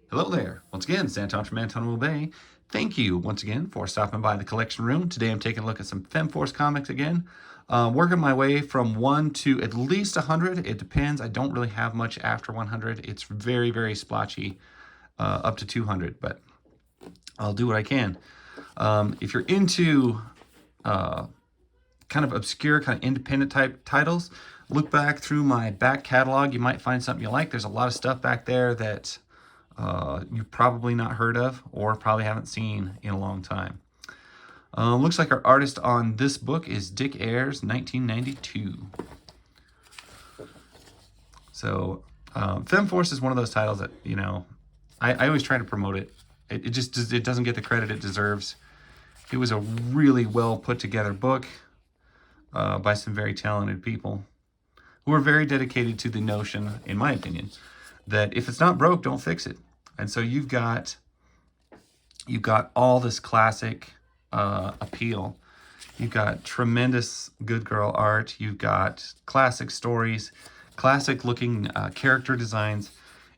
Hello there. Once again, Santon from Antonio Bay. Thank you once again for stopping by the collection room. Today I'm taking a look at some Femforce comics again. Working my way from 1 to at least 100. It depends. I don't really have much after 100. It's very, very splotchy up to 200, but I'll do what I can. If you're into kind of obscure, kind of independent type titles, look back through my back catalog. You might find something you like. There's a lot of stuff back there that you've probably not heard of or probably haven't seen in a long time. Looks like our artist on this book is Dick Ayers, 1992. So Femforce is one of those titles that, you know, I always try to promote it. It doesn't get the credit it deserves. It was a really well put together book by some very talented people who are very dedicated to the notion, in my opinion, that if it's not broke, don't fix it. And so you've got all this classic appeal. You've got tremendous good girl art. You've got classic stories, classic looking character designs.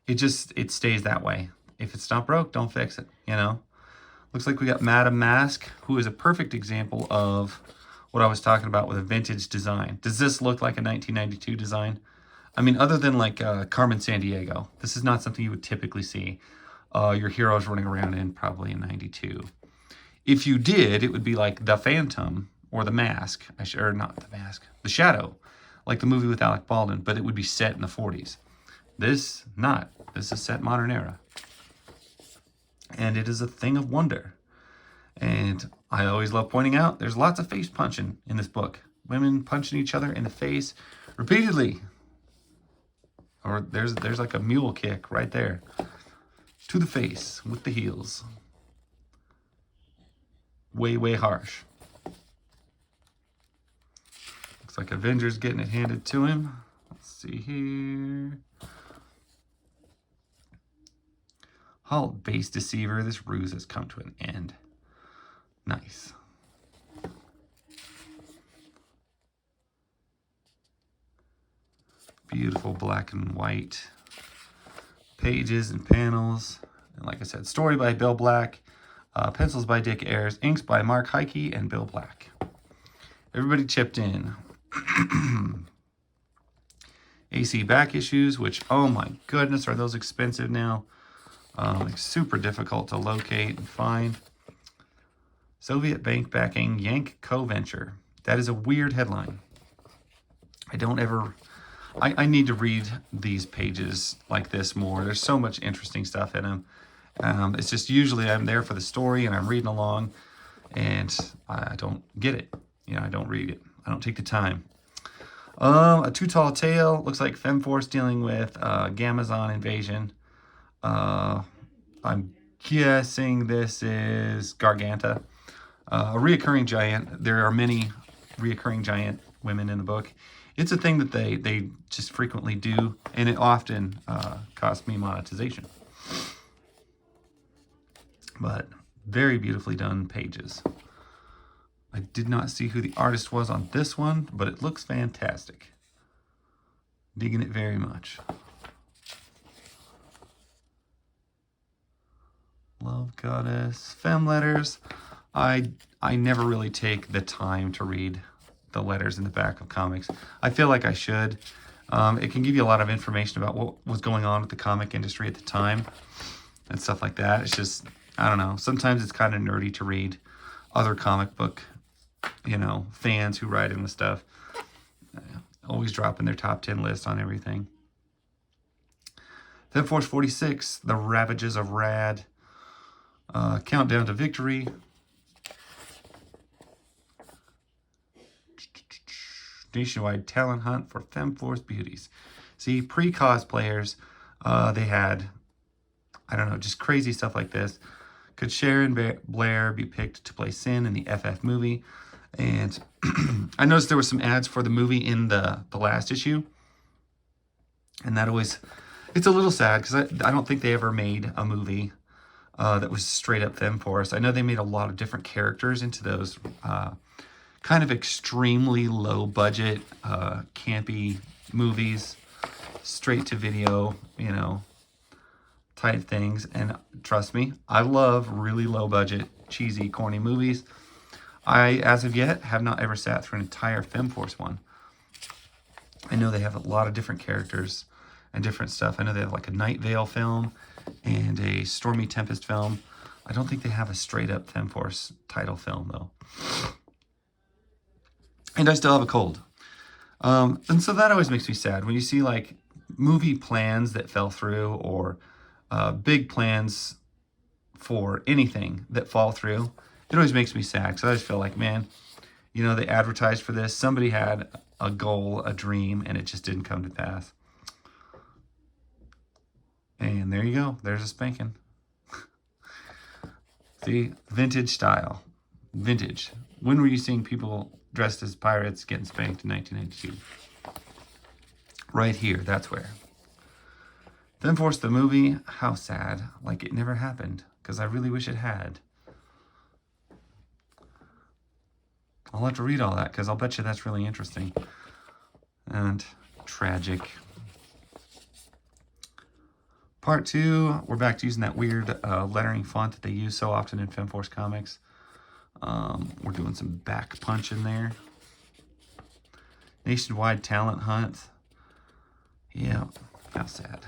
It stays that way. If it's not broke, don't fix it, you know? Looks like we got Madame Mask, who is a perfect example of what I was talking about with a vintage design. Does this look like a 1992 design? I mean, other than like Carmen Sandiego, this is not something you would typically see your heroes running around in probably in 92. If you did, it would be like The Phantom or The Mask, or not The Mask, The Shadow, like the movie with Alec Baldwin, but it would be set in the 40s. This, not. This is set modern era. And it is a thing of wonder. And I always love pointing out there's lots of face punching in this book. Women punching each other in the face repeatedly. Or there's like a mule kick right there. To the face with the heels. Way, way harsh. Looks like Avengers getting it handed to him. Let's see here. Halt, base deceiver. This ruse has come to an end. Nice. Beautiful black and white pages and panels. And like I said, story by Bill Black, pencils by Dick Ayers, inks by Mark Heike and Bill Black. Everybody chipped in. AC back issues, which, oh my goodness, are those expensive now. Super difficult to locate and find. Soviet bank backing Yank Co-Venture. That is a weird headline. I need to read these pages like this more. There's so much interesting stuff in them. It's just usually I'm there for the story and I'm reading along and I don't get it. You know, I don't read it. I don't take the time. A Too Tall Tale. Looks like Femforce dealing with Gamazon invasion. I'm guessing this is Garganta. A reoccurring giant. There are many reoccurring giant women in the book. It's a thing that they just frequently do, and it often costs me monetization. But very beautifully done pages. I did not see who the artist was on this one, but it looks fantastic. Digging it very much. Love Goddess. Femme letters. I never really take the time to read the letters in the back of comics. I feel like I should. It can give you a lot of information about what was going on with the comic industry at the time and stuff like that. It's just, I don't know. Sometimes it's kind of nerdy to read other comic book, you know, fans who write in the stuff. Always dropping their top 10 list on everything. Femforce 46, The Ravages of Rad. Countdown to Victory. Nationwide talent hunt for Femforce beauties. See, pre-cosplayers, they had, I don't know, just crazy stuff like this. Could Sharon Blair be picked to play Sin in the FF movie? And I noticed there were some ads for the movie in the last issue. And that always, it's a little sad because I don't think they ever made a movie that was straight up Femforce. I know they made a lot of different characters into those kind of extremely low budget, campy movies, straight to video, you know, type things. And trust me, I love really low budget, cheesy, corny movies. I, as of yet, have not ever sat through an entire Femforce one. I know they have a lot of different characters and different stuff. I know they have like a Night Vale film and a Stormy Tempest film. I don't think they have a straight up Femforce title film though. And I still have a cold. And so that always makes me sad when you see like movie plans that fell through, or big plans for anything that fall through. It always makes me sad because I just feel like, man, you know, they advertised for this. Somebody had a goal, a dream, and it just didn't come to pass. And there you go. There's a spanking. See, vintage style. Vintage. When were you seeing people dressed as pirates getting spanked in 1992? Right here. That's where. Femforce the movie. How sad. Like it never happened. Because I really wish it had. I'll have to read all that because I'll bet you that's really interesting. And tragic. Part 2, we're back to using that weird lettering font that they use so often in Femforce comics. We're doing some back punch in there. Nationwide talent hunt. Yeah, how sad.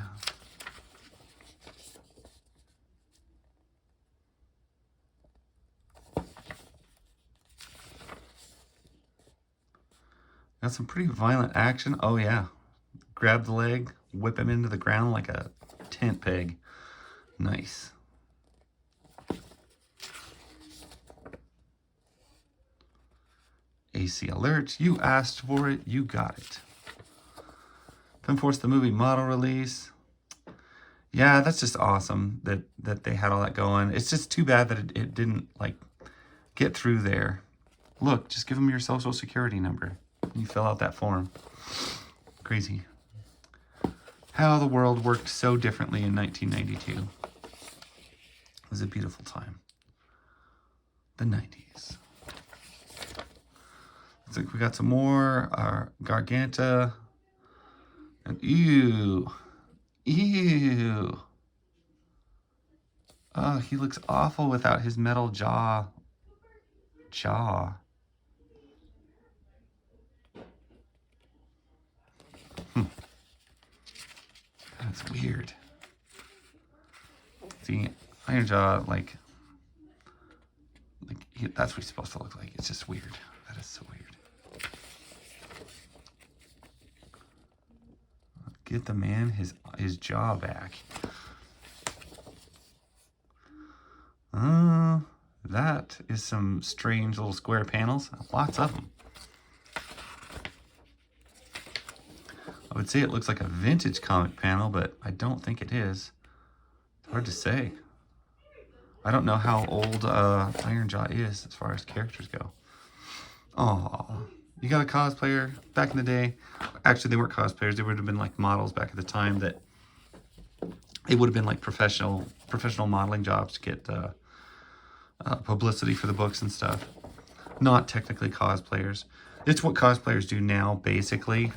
Got some pretty violent action. Oh yeah. Grab the leg, whip him into the ground like a tent peg. Nice. AC alert. You asked for it. You got it. Femforce the movie model release. Yeah, that's just awesome that they had all that going. It's just too bad that it didn't like get through there. Look, just give them your social security number. You fill out that form. Crazy. How the world worked so differently in 1992. It was a beautiful time. The 90s. Looks like we got some more. Garganta. And ew. Ew. Oh, he looks awful without his metal jaw. That's weird. See, Iron Jaw, like that's what he's supposed to look like. It's just weird. That is so weird. Get the man his jaw back. That is some strange little square panels. Lots of them. I would say it looks like a vintage comic panel, but I don't think it is. It's hard to say. I don't know how old Iron Jaw is as far as characters go. Oh, you got a cosplayer back in the day. Actually, they weren't cosplayers. They would have been like models back at the time. That it would have been like professional modeling jobs to get publicity for the books and stuff. Not technically cosplayers. It's what cosplayers do now, basically.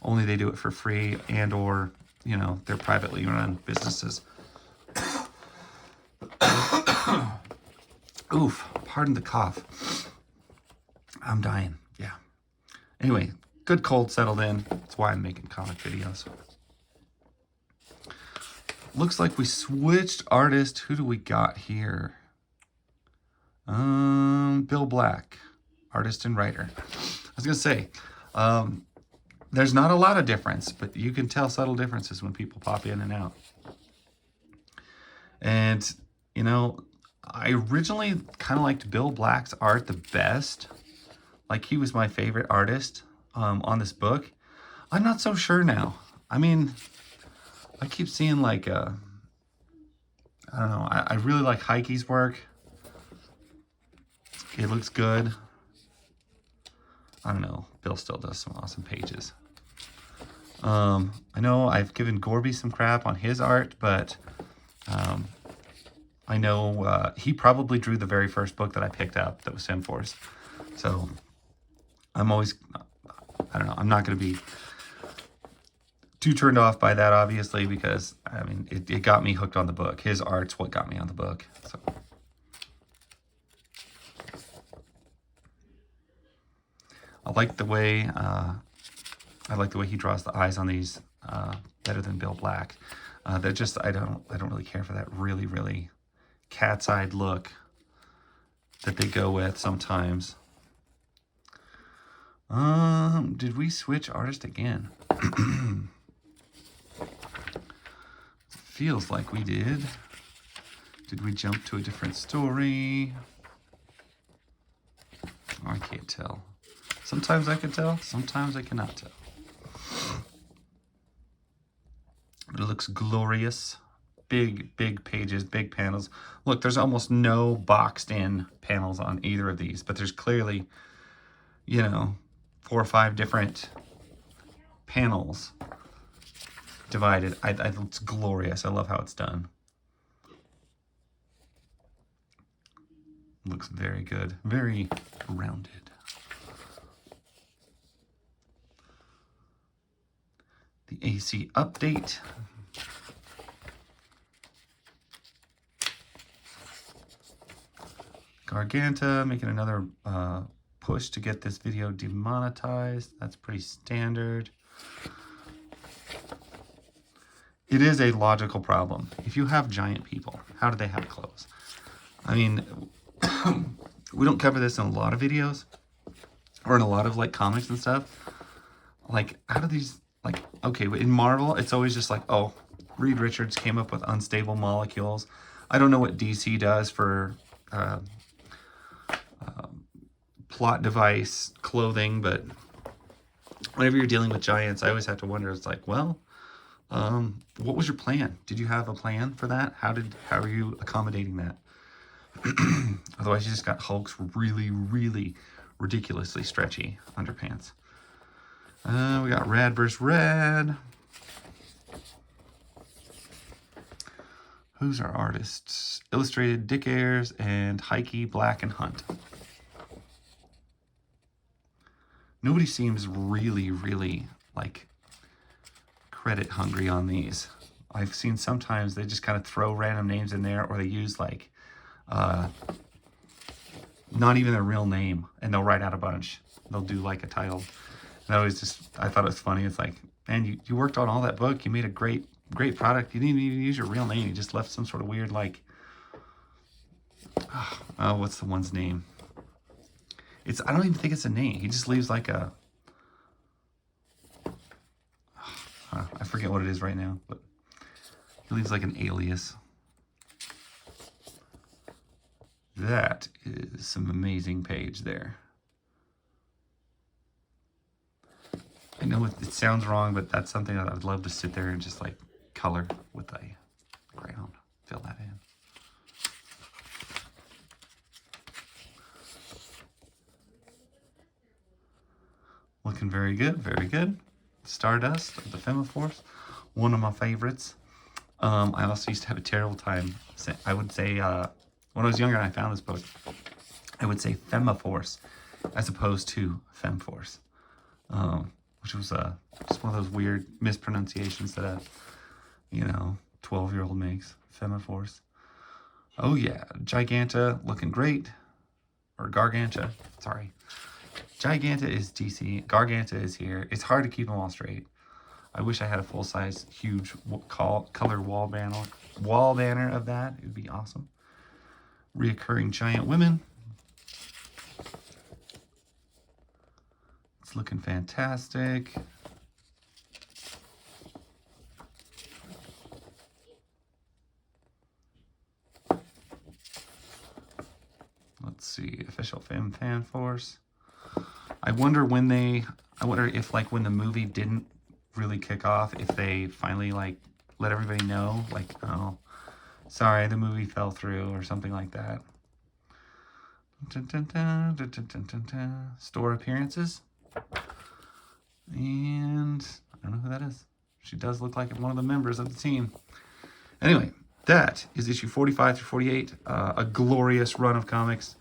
Only they do it for free and or, you know, they're privately run businesses. Oof, pardon the cough. I'm dying, yeah. Anyway, good cold settled in. That's why I'm making comic videos. Looks like we switched artist. Who do we got here? Bill Black, artist and writer. I was gonna say, there's not a lot of difference, but you can tell subtle differences when people pop in and out. And, you know, I originally kind of liked Bill Black's art the best. Like, he was my favorite artist on this book. I'm not so sure now. I mean, I keep seeing, like, I don't know. I really like Heike's work. It looks good. I don't know. Bill still does some awesome pages. I know I've given Gorby some crap on his art, but I know he probably drew the very first book that I picked up that was Femforce. So I'm always, I don't know, I'm not going to be too turned off by that, obviously, because, I mean, it got me hooked on the book. His art's what got me on the book. So. I like the way he draws the eyes on these better than Bill Black. They're just, I don't really care for that really cat's-eyed look that they go with sometimes. Did we switch artist again? Feels like we did. Did we jump to a different story? Oh, I can't tell. Sometimes I can tell, sometimes I cannot tell. But it looks glorious. Big pages, big panels. Look, there's almost no boxed in panels on either of these, but there's clearly, you know, 4 or 5 different panels divided. It's glorious. I love how it's done. Looks very good, very rounded. The AC update. Garganta making another push to get this video demonetized. That's pretty standard. It is a logical problem. If you have giant people, how do they have clothes? I mean, we don't cover this in a lot of videos or in a lot of like comics and stuff. Like, how do these, like, okay, in Marvel, it's always just like, oh, Reed Richards came up with unstable molecules. I don't know what DC does for plot device clothing, but whenever you're dealing with giants, I always have to wonder, it's like, well, what was your plan? Did you have a plan for that? How are you accommodating that? Otherwise, you just got Hulk's really ridiculously stretchy underpants. We got Rad vs. Rad. Who's our artists? Illustrated Dick Ayers and Heike Black and Hunt. Nobody seems really like credit hungry on these. I've seen sometimes they just kind of throw random names in there, or they use like not even their real name, and they'll write out a bunch. They'll do like a title. And I thought it was funny. It's like, man, you worked on all that book. You made a great product. You didn't even use your real name. You just left some sort of weird, like, oh, what's the one's name? I don't even think it's a name. He just leaves like a, I forget what it is right now, but he leaves like an alias. That is some amazing page there. I know it sounds wrong, but that's something that I would love to sit there and just like color with a crayon. Fill that in. Looking very good, very good. Stardust of the Femforce, one of my favorites. I also used to have a terrible time. I would say, when I was younger and I found this book, I would say Femforce as opposed to Femforce, which was just one of those weird mispronunciations that a 12-year-old makes. Femforce. Oh yeah, Giganta looking great, or Garganta. Sorry. Giganta is DC. Garganta is here. It's hard to keep them all straight. I wish I had a full-size, huge color wall banner of that. It would be awesome. Reoccurring giant women. It's looking fantastic. Let's see, official Femforce. I wonder if like when the movie didn't really kick off, if they finally like let everybody know, like, oh, sorry, the movie fell through or something like that. Store appearances. And I don't know who that is. She does look like one of the members of the team. Anyway, that is issue 45 through 48. A glorious run of comics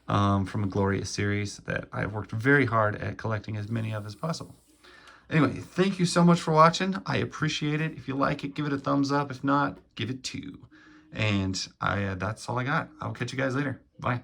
from a glorious series that I've worked very hard at collecting as many of as possible. Anyway, thank you so much for watching. I appreciate it. If you like it, give it a thumbs up. If not, give it 2. And that's all I got. I'll catch you guys later. Bye.